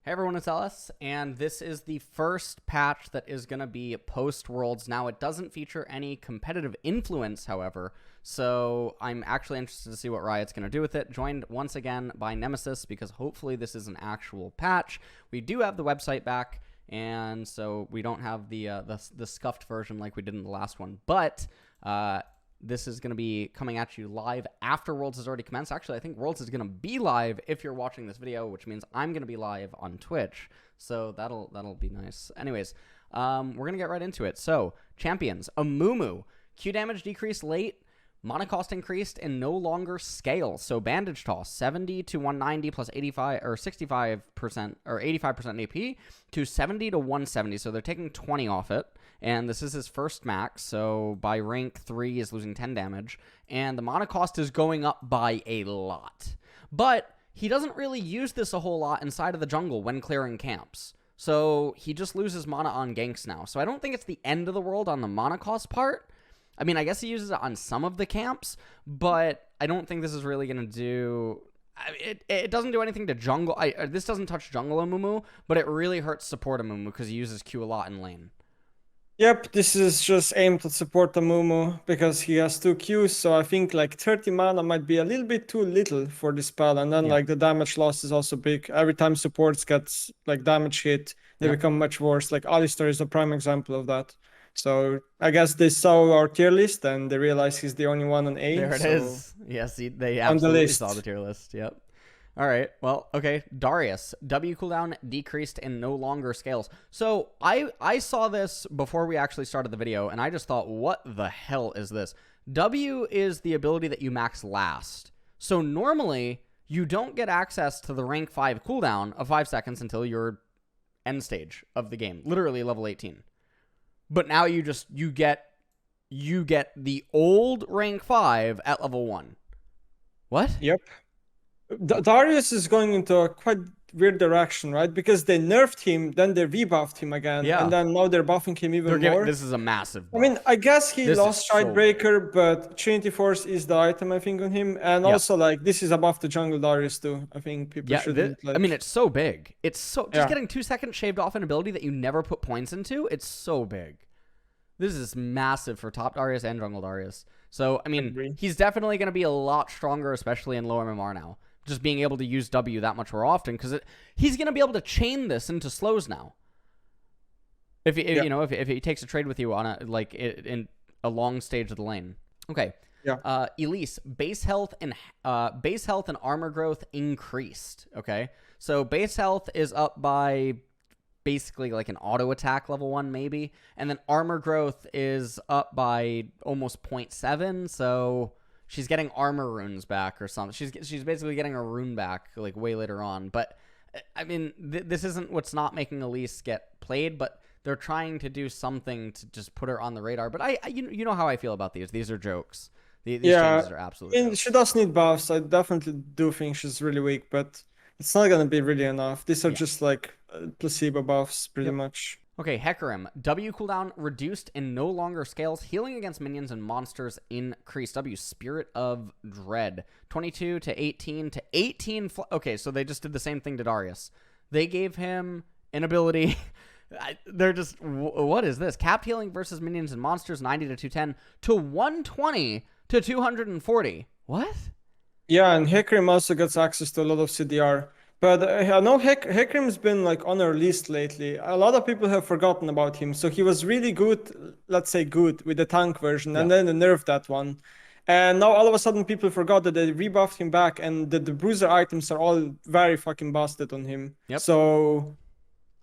Hey everyone, it's Elise, and this is the first patch that is going to be post-Worlds. Now, it doesn't feature any competitive influence, however, so I'm actually interested to see what Riot's going to do with it. Joined once again by Nemesis, because hopefully this is an actual patch. We do have the website back, and so we don't have the scuffed version like we did in the last one, but this is going to be coming at you live after Worlds has already commenced. Actually, I think Worlds is going to be live if you're watching this video, which means I'm going to be live on Twitch. So that'll be nice. Anyways, we're going to get right into it. So, champions. Amumu. Q damage decreased late. Mana cost increased and no longer scales. So, bandage toss 70 to 190 plus 85 or 65% or 85% AP to 70 to 170. So, they're taking 20 off it. And this is his first max, so by rank 3 is losing 10 damage. And the mana cost is going up by a lot. But he doesn't really use this a whole lot inside of the jungle when clearing camps. So he just loses mana on ganks now. So I don't think it's the end of the world on the mana cost part. I mean, I guess he uses it on some of the camps, but I don't think this is really going to do... It doesn't do anything to jungle. This doesn't touch jungle Amumu, but it really hurts support Amumu because he uses Q a lot in lane. Yep, this is just aimed to support Amumu because he has 2 Qs, so I think like 30 mana might be a little bit too little for this spell, and then like the damage loss is also big. Every time supports gets like damage hit, they become much worse. Like Alistar is a prime example of that. So I guess they saw our tier list and they realized he's the only one on A. There it is. Yes, they absolutely saw the tier list. Yep. All right. Well, okay. Darius. W cooldown decreased and no longer scales. So I saw this before we actually started the video, and I just thought, what the hell is this? W is the ability that you max last. So normally, you don't get access to the rank 5 cooldown of 5 seconds until your end stage of the game. Literally level 18. But now you get the old rank 5 at level 1. What? Yep. Darius is going into a quite weird direction, right? Because they nerfed him, then they rebuffed him again, and then now they're buffing him even more. This is a massive buff. I mean, I guess he lost Stridebreaker, but Trinity Force is the item, I think, on him. And also, like, this is above the jungle Darius, too. I think people shouldn't... I mean, it's so big. It's so... Just getting 2 seconds shaved off an ability that you never put points into, it's so big. This is massive for top Darius and jungle Darius. So, I mean, he's definitely going to be a lot stronger, especially in low MMR now. Just being able to use W that much more often, because he's going to be able to chain this into slows now. If he takes a trade with you on in a long stage of the lane. Okay. Yeah. Elise, base health and armor growth increased. Okay. So base health is up by basically like an auto attack level 1 maybe, and then armor growth is up by almost 0.7. So she's getting armor runes back or something. She's basically getting a rune back like way later on. But I mean, this isn't what's not making Elise get played, but they're trying to do something to just put her on the radar. But you know how I feel about these. These are jokes. These changes are absolutely jokes. She does need buffs. I definitely do think she's really weak, but it's not going to be really enough. These are just like placebo buffs pretty much. Okay, Hecarim. W cooldown reduced and no longer scales. Healing against minions and monsters increased. W, Spirit of Dread. 22 to 18 to 18. Okay, so they just did the same thing to Darius. They gave him an ability. They're just... What is this? Capped healing versus minions and monsters. 90 to 210 to 120 to 240. What? Yeah, and Hecarim also gets access to a lot of CDR. But I know Hecarim's been like on our list lately. A lot of people have forgotten about him. So he was really good, let's say good, with the tank version, and then they nerfed that one. And now all of a sudden people forgot that they rebuffed him back, and the bruiser items are all very fucking busted on him. Yep. So,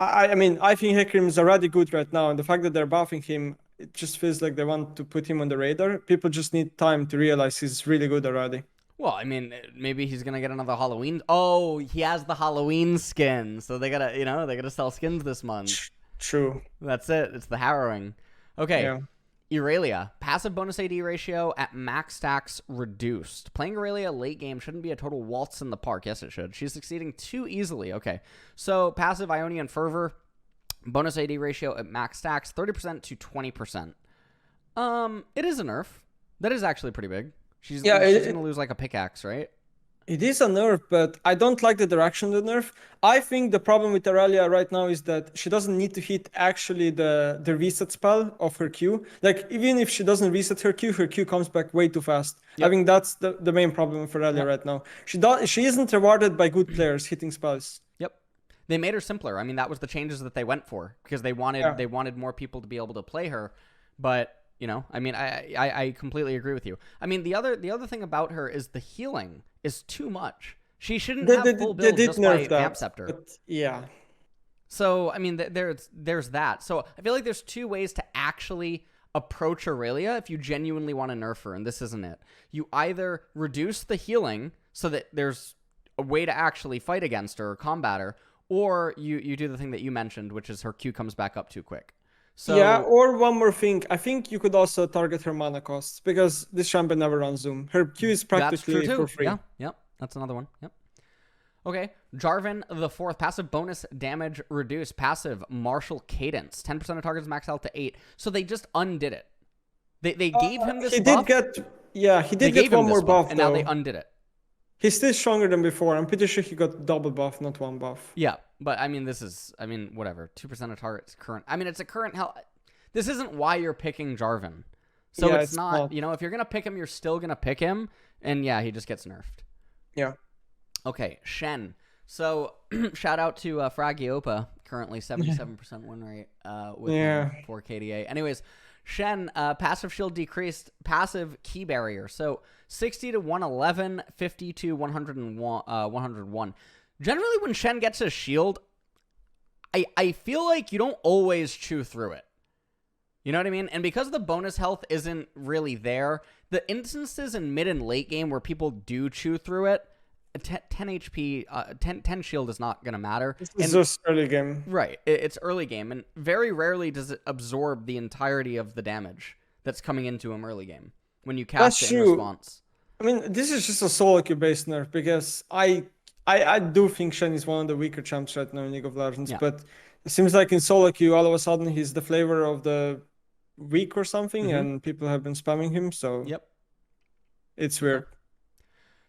I mean, I think Hecarim is already good right now, and the fact that they're buffing him, it just feels like they want to put him on the radar. People just need time to realize he's really good already. Well, I mean, maybe he's going to get another Halloween. Oh, he has the Halloween skin. So they got to, they got to sell skins this month. True. That's it. It's the harrowing. Okay. Yeah. Irelia. Passive bonus AD ratio at max stacks reduced. Playing Irelia late game shouldn't be a total waltz in the park. Yes, it should. She's succeeding too easily. Okay. So passive Ionian Fervor. Bonus AD ratio at max stacks. 30% to 20%. It is a nerf. That is actually pretty big. She's going to lose like a pickaxe, right? It is a nerf, but I don't like the direction of the nerf. I think the problem with Irelia right now is that she doesn't need to hit actually the reset spell of her Q. Like, even if she doesn't reset her Q comes back way too fast. I Yep. think that's the main problem with Irelia Yep. right now. She isn't rewarded by good players hitting spells. Yep. They made her simpler. I mean, that was the changes that they went for because they wanted more people to be able to play her. But I mean, I completely agree with you. I mean, the other thing about her is the healing is too much. She shouldn't have full build did just by nerf that, Vamp Scepter. but yeah. So I mean, there's that. So I feel like there's two ways to actually approach Aurelia if you genuinely want to nerf her, and this isn't it. You either reduce the healing so that there's a way to actually fight against her or combat her, or you do the thing that you mentioned, which is her Q comes back up too quick. So yeah, or one more thing. I think you could also target her mana costs because this champion never runs Zoom. Her Q is practically for free. Yeah, yep. That's another one. Yep. Okay, Jarvan the fourth, passive bonus damage reduced, passive martial cadence, 10% of targets max health to 8. So they just undid it. They gave him this buff. He did get one more buff, and now they undid it. He's still stronger than before. I'm pretty sure he got double buff, not one buff. Yeah, but I mean, whatever. 2% of targets current. I mean, it's a current health. This isn't why you're picking Jarvan. So yeah, it's not, if you're going to pick him, you're still going to pick him. And yeah, he just gets nerfed. Yeah. Okay, Shen. So shout out to Fragiopa, currently 77% win rate with 4 KDA. Anyways, Shen, passive shield decreased, passive key barrier. So 60 to 111, 50 to 101. Generally, when Shen gets a shield, I feel like you don't always chew through it. You know what I mean? And because the bonus health isn't really there, the instances in mid and late game where people do chew through it, 10 HP, 10 shield is not going to matter. It's just early game. Right. It's early game, and very rarely does it absorb the entirety of the damage that's coming into him early game when you cast it in response. I mean, this is just a solo queue based nerf because I do think Shen is one of the weaker champs right now in League of Legends, but it seems like in solo queue, all of a sudden, he's the flavor of the week or something, and people have been spamming him, so it's weird.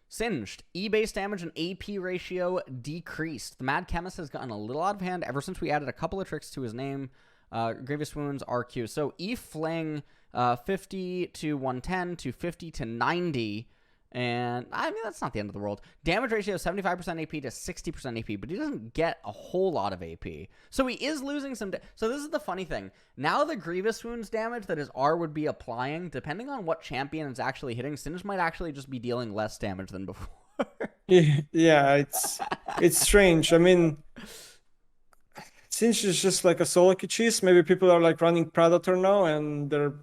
Singed. E-base damage and AP ratio decreased. The Mad Chemist has gotten a little out of hand ever since we added a couple of tricks to his name. Grievous Wounds, RQ. So E-Fling, 50 to 110 to 50 to 90. And, I mean, that's not the end of the world. Damage ratio, 75% AP to 60% AP, but he doesn't get a whole lot of AP. So he is losing some... So this is the funny thing. Now the Grievous Wounds damage that his R would be applying, depending on what champion is actually hitting, Singed might actually just be dealing less damage than before. Yeah, it's strange. I mean, Singed is just like a solo queue cheese. Maybe people are like running Predator now, and they're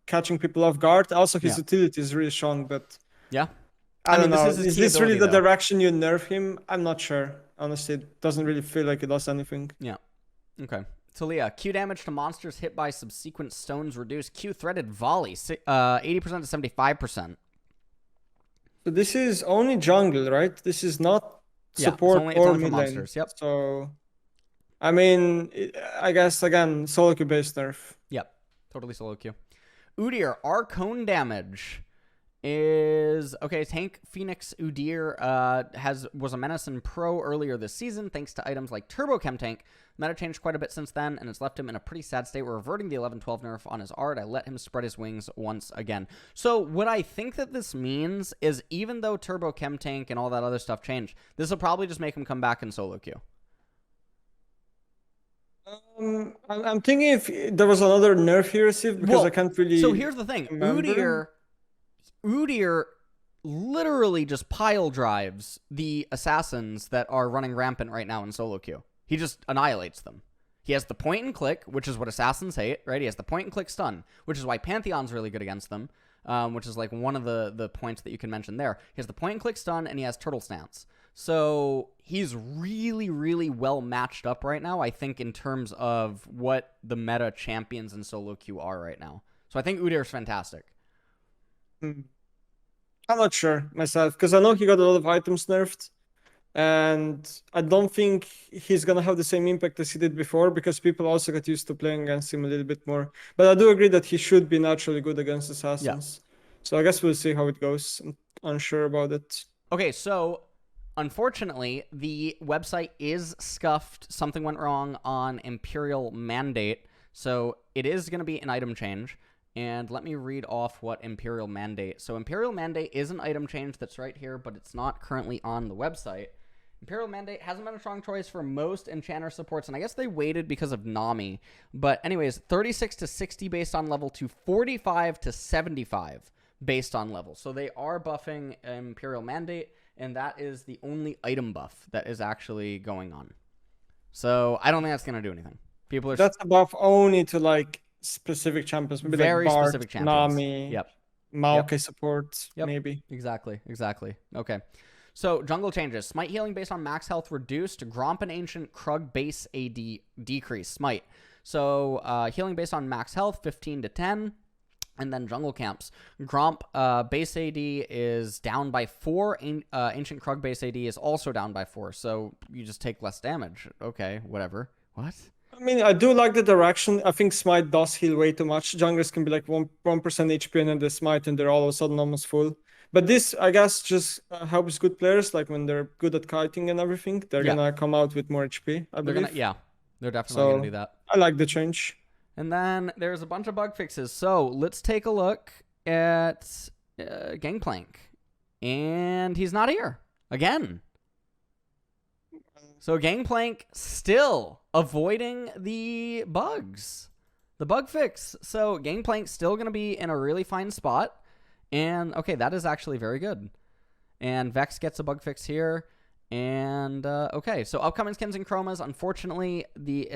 catching people off guard. Also, his utility is really strong, but... Yeah. I don't know. Is this really the direction you nerf him? I'm not sure. Honestly, it doesn't really feel like it does anything. Yeah. Okay. Taliyah. Q damage to monsters hit by subsequent stones reduced. Q threaded volley, 80% to 75%. So this is only jungle, right? This is not support or mid lane. Monsters. Yep. So, I mean, I guess, again, solo queue based nerf. Yep. Totally solo queue. Udyr. Arcone damage is okay. Tank Phoenix Udyr was a menace in pro earlier this season thanks to items like Turbo Chem Tank. Meta changed quite a bit since then, and it's left him in a pretty sad state. We're reverting the 11-12 nerf on his art. I let him spread his wings once again. So what I think that this means is even though Turbo Chem Tank and all that other stuff changed, this will probably just make him come back in solo queue. I'm thinking if there was another nerf he received because I can't really. So here's the thing, Udyr literally just pile drives the assassins that are running rampant right now in solo queue. He just annihilates them. He has the point and click, which is what assassins hate, right? He has the point and click stun, which is why Pantheon's really good against them, which is like one of the points that you can mention there. He has the point and click stun, and he has turtle stance. So he's really, really well matched up right now, I think, in terms of what the meta champions in solo queue are right now. So I think Udyr's fantastic. I'm not sure myself, because I know he got a lot of items nerfed, and I don't think he's gonna have the same impact as he did before, because people also got used to playing against him a little bit more. But I do agree that he should be naturally good against assassins. So I guess we'll see how it goes. I'm unsure about it. Okay, so unfortunately, the website is scuffed. Something went wrong on Imperial Mandate, so it is going to be an item change. And let me read off what Imperial Mandate. So Imperial Mandate is an item change that's right here, but it's not currently on the website. Imperial Mandate hasn't been a strong choice for most Enchanter supports, and I guess they waited because of Nami. But anyways, 36 to 60 based on level to 45 to 75 based on level. So they are buffing Imperial Mandate, and that is the only item buff that is actually going on. So I don't think that's going to do anything. People are... That's a buff only to like specific champions, maybe very like Bart, specific champions. Nami, Yep. Maokai supports, Yep. maybe. Exactly. Okay. So, jungle changes. Smite healing based on max health reduced. Gromp and Ancient Krug base AD decrease. Smite. So, healing based on max health, 15 to 10. And then jungle camps. Gromp base AD is down by 4. Ancient Krug base AD is also down by 4. So, you just take less damage. Okay, whatever. What? I mean, I do like the direction. I think Smite does heal way too much. Junglers can be like 1% HP and then they Smite and they're all of a sudden almost full. But this, I guess, just helps good players. Like when they're good at kiting and everything, they're gonna come out with more HP, I believe. They're definitely gonna do that. I like the change. And then there's a bunch of bug fixes. So let's take a look at Gangplank. And he's not here. Again. So Gangplank still avoiding the bugs. The bug fix. So Gangplank's still going to be in a really fine spot. And, okay, that is actually very good. And Vex gets a bug fix here. And, okay, so upcoming skins and chromas, unfortunately, we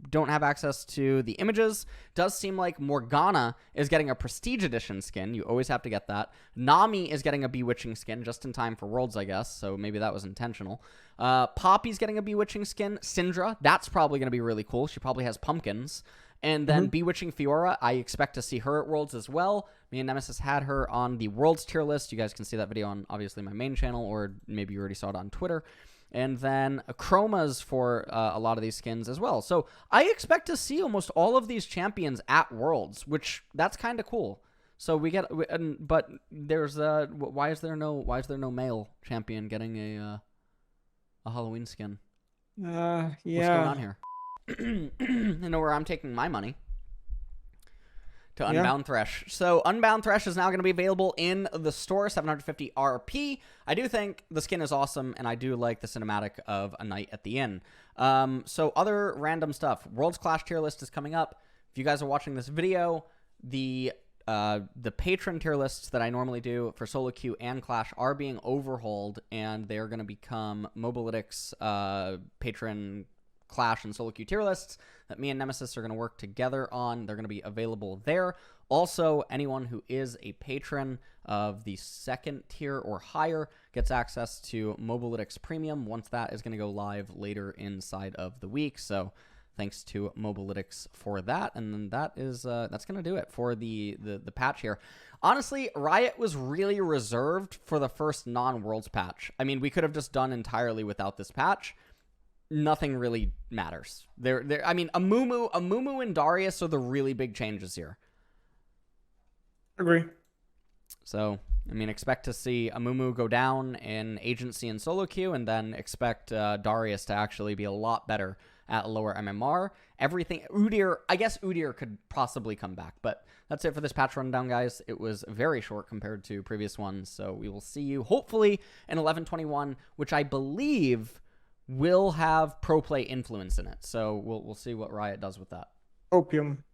don't have access to the images. Does seem like Morgana is getting a Prestige Edition skin. You always have to get that. Nami is getting a Bewitching skin just in time for Worlds, I guess, so maybe that was intentional. Poppy's getting a Bewitching skin. Syndra, that's probably going to be really cool. She probably has pumpkins. And then Bewitching Fiora, I expect to see her at Worlds as well. Me and Nemesis had her on the Worlds tier list. You guys can see that video on, obviously, my main channel, or maybe you already saw it on Twitter. And then chromas for a lot of these skins as well. So I expect to see almost all of these champions at Worlds, which that's kind of cool. So we get, but there's why is there no male champion getting a Halloween skin? Yeah. What's going on here? You know where I'm taking my money. To Unbound Thresh. So Unbound Thresh is now going to be available in the store, 750 RP. I do think the skin is awesome, and I do like the cinematic of a night at the inn. So other random stuff. World's Clash tier list is coming up. If you guys are watching this video, the patron tier lists that I normally do for solo queue and Clash are being overhauled, and they are going to become Mobalytics patron Clash and solo queue tier lists that me and Nemesis are going to work together on. They're going to be available there. Also, anyone who is a patron of the second tier or higher gets access to Mobalytics Premium once that is going to go live later inside of the week. So thanks to Mobalytics for that. And then that is that's going to do it for the patch here. Honestly, Riot was really reserved for the first non-Worlds patch. I mean, we could have just done entirely without this patch. Nothing really matters. I mean, Amumu and Darius are the really big changes here. Agree. So, I mean, expect to see Amumu go down in agency and solo queue, and then expect Darius to actually be a lot better at lower MMR. Everything, Udyr, I guess Udyr could possibly come back, but that's it for this patch rundown, guys. It was very short compared to previous ones, so we will see you hopefully in 11.21, which I believe will have pro play influence in it. So we'll see what Riot does with that. Opium.